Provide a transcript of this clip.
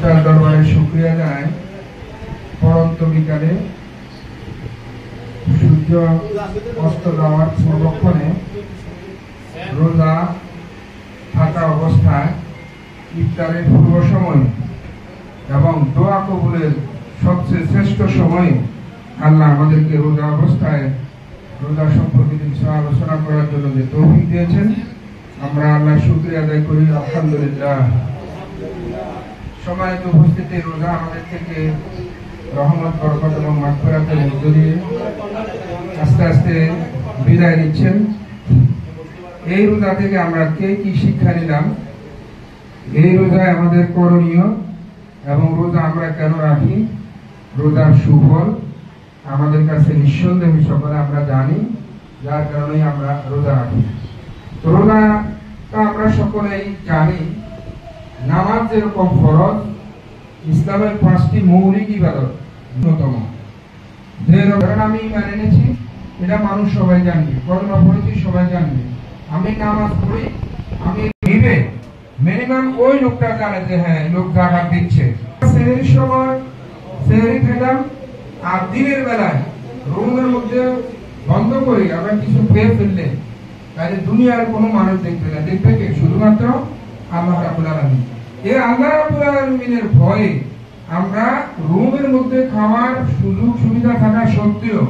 স্রষ্টার দরবারে শুকরিয়া জানাই। পরন্ত বিকালে সূর্য অস্ত যাওয়ার পূর্বক্ষণে রোজা থাকা অবস্থায় ইফতারের পূর্ব সময় এবং দোয়া কবুলের সবচেয়ে শ্রেষ্ঠ সময় আল্লাহ আমাদেরকে রোজা অবস্থায় রোজা সম্পর্কে বিষয়ে আলোচনা করার জন্য যে তৌফিক দিয়েছেন, আমরা আল্লাহর শুকরিয়া আদায় করি। আলহামদুলিল্লাহ। সম্মানিত উপস্থিতি, রোজা আমাদের থেকে রহমত, বরকত এবং মাগফিরাতের মধ্য দিয়ে আস্তে আস্তে বিদায় নিচ্ছেন। এই রোজা থেকে আমরা কে কি শিক্ষা নিলাম, এই রোজায় আমাদের করণীয় এবং রোজা আমরা কেন রাখি, রোজার সুফল আমাদের কাছে নিঃসন্দেহে সকলে আমরা জানি, যার কারণে আমরা রোজা রাখি। তো রোজা তো আমরা সকলেই জানি, নামাজ যেরকম ফরজ, ইসলামের 5টি মৌলিক ইবাদত অন্যতম। যে আমি মেনে নিয়েছি এটা মানুষ সবাই জানবে, কর্ম পড়েছি সবাই জানবে, আমি নামাজ পড়ি, আমি নিবে মিনিমাম ওই লোকটা জানে যে হ্যাঁ লোক জাকাত দিচ্ছে। সেহরির সময় সেহরি খেলাম, আর দিনের বেলায় রুমের মধ্যে বন্ধ করি আমরা কিছু খেয়ে ফেললে তাহলে দুনিয়ার কোনো মানুষ দেখবে না, দেখবে কে? শুধুমাত্র আল্লাহ রাব্বুল আলামিন। এই আল্লাহ রাব্বুল আলামিনের ভয়ে আমরা রুমের মধ্যে খাওয়ার সুযোগ সুবিধা থাকা সত্ত্বেও